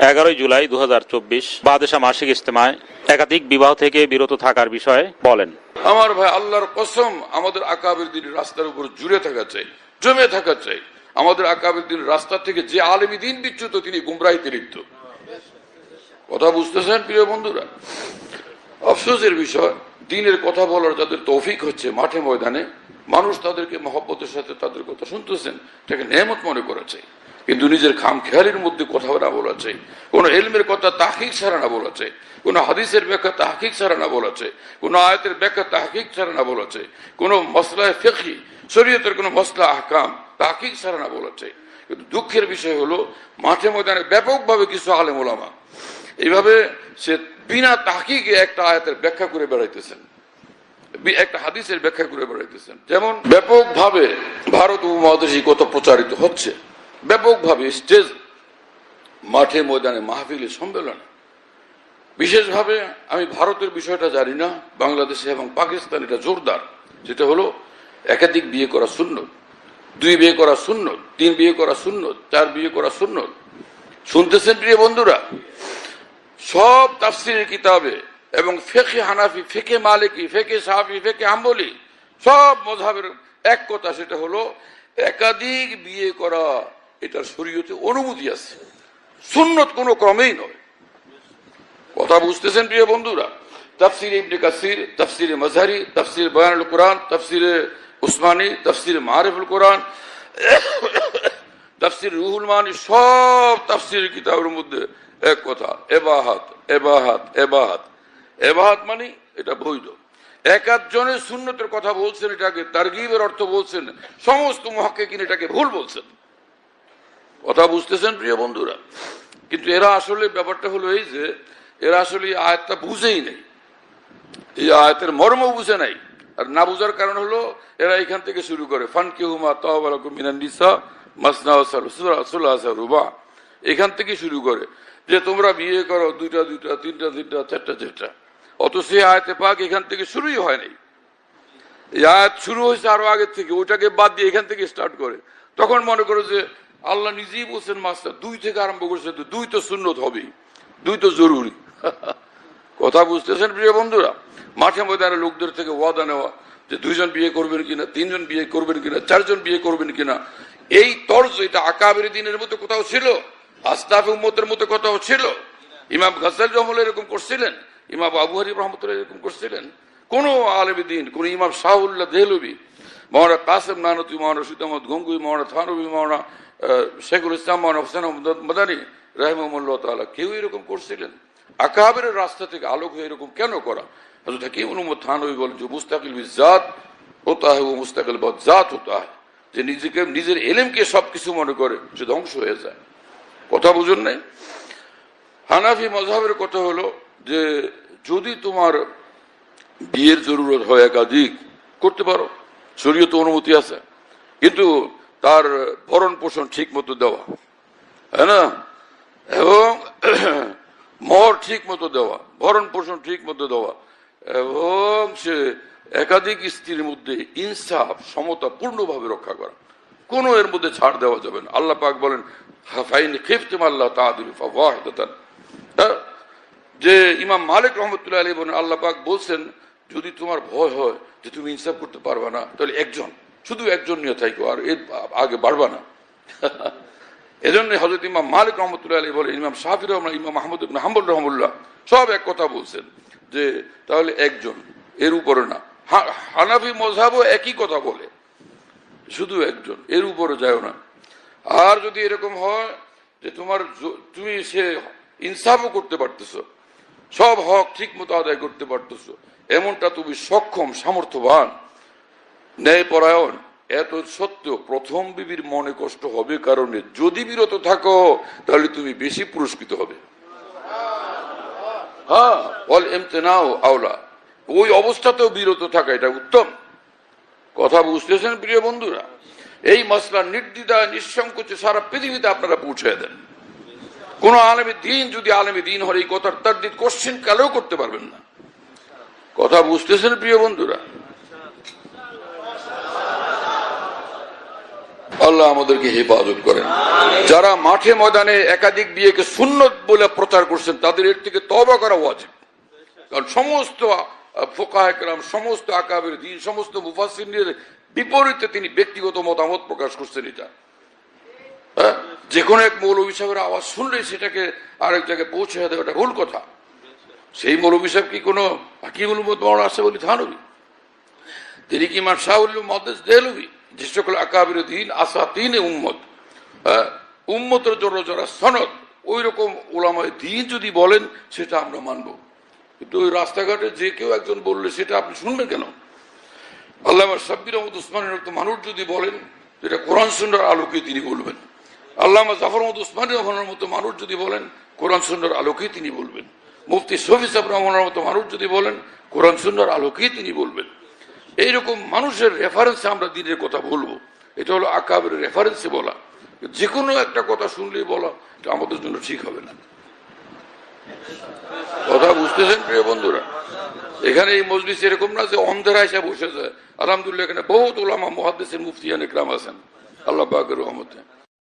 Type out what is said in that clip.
11 জুলাই 2024 বাদেশা মাসিক ইজতেমায় একাধিক বিবাহ থেকে বিরত থাকার বিষয়ে বলেন। আমার ভাই, আল্লাহর কসম, আমাদের আকাবের দিনের রাস্তার উপর জুড়ে থাকা চাই, জমে থাকা চাই। আমাদের আকাবের দিনের রাস্তা থেকে যে আলেমী দিন বিচ্যুত, তিনি গুমরাহিতে লিপ্ত। কথা বুঝতেছেন প্রিয় বন্ধুরা? আফসোসের বিষয়, দিনের কথা বলার যাদের তৌফিক হচ্ছে মাঠে ময়দানে, মানুষ তাদেরকে মহব্বতের সাথে তাদের কথা শুনতেছেন, এটাকে নেয়ামত মনে করেছে। কিন্তু নিজের খামখেয়ালির মধ্যে কথা না বলা চাই, কোন এলমের কথা তাহকিক ছাড়া না বলা চাই, কোন হাদিসের ব্যাখ্যা তাহকিক ছাড়া না বলা চাই, কোন আয়াতের ব্যাখ্যা তাহকিক ছাড়া না বলা চাই, কোন মসলায় ফিকহি শরীয়তের কোন মসলা আহকাম তাহকিক ছাড়া না বলা চাই। কিন্তু দুঃখের বিষয় হলো, মাঠে ময়দানে ব্যাপকভাবে কিছু আলেম ওলামা এইভাবে সে বিনা তাহকিকে একটা আয়াতের ব্যাখ্যা করে বেড়াইতেছেন, একটা হাদিসের ব্যাখ্যা করে বেড়াইতেছেন। যেমন ব্যাপকভাবে ভারত উপমহাদেশে কথা প্রচারিত হচ্ছে, ব্যাপকভাবে স্টেজ, মাঠে ময়দানে, মাহফিলে, সম্মেলনে। বিশেষভাবে আমি ভারতের বিষয়টা জানি না, বাংলাদেশে এবং পাকিস্তান এটা জোরদার, যেটা হলো একাধিক বিয়ে করা সুন্নত, 2 বিয়ে করা সুন্নত, 3 বিয়ে করা সুন্নত, 4 বিয়ে করা সুন্নত। শুনতেছেন প্রিয় বন্ধুরা? সব তাফসিরের কিতাবে এবং ফিকহে হানাফি, ফিকহে মালিকি, ফিকহে শাফি, ফিকহে হাম্বলি, সব মাযহাবের এক কথা, সেটা হলো একাধিক বিয়ে করা এটার শরীয়তে অনুমতি আছে, সুন্নত কোনো ক্রমেই নয়। কথা বুঝতেছেন প্রিয় বন্ধুরা? তাফসিরে ইবনে কাসির, তাফসিরে মাজহারি, তাফসিরে বয়ানুল কোরআন, তাফসিরে উসমানী, তাফসিরে মারিফুল কোরআন, তাফসির রুহুল মানি, সব তাফসিরের কিতাবের মধ্যে এক কথা, এবাহাত এবাহাত এবাহাত। এবাহাত মানে এটা বৈধ। একজনের সুন্নতের কথা বলছেন, এটাকে তারগিবের অর্থ বলছেন, সমস্ত মুহাক্কিকিন এটাকে ভুল বলছেন। কথা বুঝতেছেন প্রিয় বন্ধুরা? কিন্তু এরা আসলে ব্যাপারটা হলো এই যে, এরা আসলে এই আয়াতটা বুঝেই নেই, এই আয়াতের মর্ম বুঝে নাই। আর না বুঝার কারণ হলো, এরা এখান থেকে শুরু করে ফানকিহুমা তাওবা লাকুম মিনান নিসা মাসনা ওয়া সুলাসা রুবা, এখান থেকে শুরু করে যে তোমরা বিয়ে করো 2টা 2টা, 3টা 3টা, 4টা 4টা। অথচ এই আয়াতে পাক এখান থেকে শুরুই হয় নাই। এই আয়াত শুরু হয়েছে আরো আগের থেকে, ওইটাকে বাদ দিয়ে এখান থেকে স্টার্ট করে। তখন মনে করো যে আল্লাহ নিজেই বলছেন মাসনা 2 থেকে আরম্ভ করছে, 2 তো সুন্নত হবেই, 2 তো জরুরি। কথা বুঝতেছেন প্রিয় বন্ধুরা? মাঠে ময়দানে লোকদের থেকে ওয়াদা নেওয়া যে 2 জন বিয়ে করবেন কিনা, 3 জন বিয়ে করবেন কিনা, 4 জন বিয়ে করবেন কিনা, এই তর্জ, এটা আকাবের দিনের মতো কোথাও ছিল? আসলাফে উম্মতের মতো কোথাও ছিল? ইমাম গাজ্জালী রহমাতুল্লাহ এরকম করছিলেন? ইমাম আবু হানিফা রহমাতুল্লাহ এরকম করছিলেন? কোন আলেমে দ্বীন, কোন ইমাম শাহুল্লাহ দেহলভী, মাওলানা কাসেম নানতী, মাওলানা রশিদ আহমদ গঙ্গুই, মাওলানা থানভী, মাওলানা শেখুল ইসলাম, মাওলানা হোসেন আহমদ মাদানী রাহিমাহুল্লাহ তাআলা, কেউ এরকম করছিলেন? আকাবের রাস্তা থেকে আলোক হয়ে এরকম কেন করা? হযরত হাকিম উম্মত থানভী বলেন যে মুস্তাকিল বিজাত হোতা হয়, ও মুস্তাকিল বিজাত হোতা হয়, যে নিজেকে, নিজের এলেমকে সবকিছু মনে করে সে ধ্বংস হয়ে যায়। কথা বুঝুন নাই? হানাফি মাযহাবের কথা হলো যে যদি তোমার বিয়ের জরুরত হয় একাধিক করতে পারো, শরীয়তে অনুমতি আছে, কিন্তু তার ভরণ পোষণ ঠিক মতো দেওয়া, হ্যাঁ না, এবং মহর ঠিক মতো দেওয়া, ভরণ পোষণ ঠিক মতো দেওয়া, এবং সে একাধিক স্ত্রীর মধ্যে ইনসাফ, সমতা পূর্ণভাবে রক্ষা করা, কোনো এর মধ্যে ছাড় দেওয়া যাবে না। আল্লাহ পাক বলেন ফাইন খিফতুম আল্লাহ তাআদিলু ফাওয়াহিদাতান। যে ইমাম মালিক রহমতুল্লাহ আলাইহি বলেন, আল্লাহ পাক বলছেন যদি তোমার ভয় হয় যে তুমি ইনসাফ করতে পারবা না, তাহলে একজন, শুধু একজন নিয়ে থাকো, আর এর আগে বাড়বা না। এজন্য হযরত ইমাম মালিক রহমতুল্লাহ আলাইহি বলেন, ইমাম শাফি রহমাতুল্লাহ, ইমাম আহমদ ইবনে হাম্বল রহমাতুল্লাহ সব এক কথা বলছেন যে তাহলে একজন, এর উপরে না। হানাফি মাযহাবও একই কথা বলে, শুধু একজন, এর উপরে যায় না। আর যদি এরকম হয় যে তুমি সে ইনসাফও করতে পারতেছো, সব হক ঠিক মতো আদায় করতে পারতেছো, এমনটা তুমি সক্ষম, সামর্থ্যবান, ন্যায়পরায়ণ, এত সত্ত্বেও প্রথম বিবির মনে কষ্ট হবে কারণে যদি বিরত থাকো, তাহলে তুমি বেশি পুরস্কৃত হবে। হ্যাঁ, বল ইমতিনাউ আওলা, ওই অবস্থাতেও বিরত থাকা এটা উত্তম। কথা বুঝতেছেন প্রিয় বন্ধুরা? এই মাসলা নির্দ্বিধায় নিঃসংকোচে সারা পৃথিবীতে আপনারা পৌঁছে দেন। কোন আলেমে দ্বীন যদি আলেমে দ্বীন হয়, এই কথার তারদিদ কোশ্চেন কালেও করতে পারবেন না। কথা বুঝতেছেন প্রিয় বন্ধুরা? আল্লাহ আমাদেরকে হেফাজত করেন। যারা মাঠে ময়দানে একাধিক বিয়েকে সুন্নত বলে প্রচার করছেন তাদের এর থেকে তওবা করা ওয়াজিব। কারণ সমস্ত ফুকাহে কেরাম, সমস্ত আকাবের দ্বীন, সমস্ত মুফাসসিরদের বিপরীতে তিনি ব্যক্তিগত মতামত প্রকাশ করছেন। এটা যে কোনো এক মৌলভী সাহেবের আওয়াজ শুনলে সেটাকে আরেক জায়গায় পৌঁছে দেওয়া এটা ভুল কথা। সেই মৌলভী সাহেব কি কোনো হাকিমুল উম্মত মাওলানা আশরাফ আলী থানভী, তিনি কি ইমাম শাহ ওয়ালি মুহাদ্দিস দেহলভী, যে সকল আকাবের দ্বীন আসাতিনে উম্মত, উম্মতের জন্য যারা সনদ, ওই রকম উলামায়ে দ্বীন যদি বলেন সেটা আমরা মানব। কিন্তু ওই রাস্তাঘাটে যে কেউ একজন বললে সেটা আপনি শুনবেন কেন? আল্লামা সাব্বির আহমদ উসমানের মতো মানুষ যদি বলেন যেটা কোরআন সুন্নাহর আলোকে তিনি বলবেন। আল্লামা জাফর আহমদ উসমানী রহমানের মতো মানুষ যদি বলেন কোরআন সুন্নাহর আলোকেই তিনি বলবেন। মুফতি শফি সাহেব রহমানের মতো মানুষ যদি বলেন কোরআন সুন্নাহর আলোকেই তিনি বলবেন। এইরকম মানুষের রেফারেন্সে আমরা দিনের কথা বলবো। এটা হলো আকাবের রেফারেন্সে বলা। যে কোনো একটা কথা শুনলেই বলা এটা আমাদের জন্য ঠিক হবে না। কথা বুঝতেছেন প্রিয় বন্ধুরা? এখানে এই মজলিস এরকম না যে অন্ধেরা এসে বসে যায়। আলহামদুলিল্লাহ এখানে বহুত উলামা মুহাদ্দিসিন মুফতিয়ান ইকরাম আছেন, আল্লাহ পাকের রহমতে।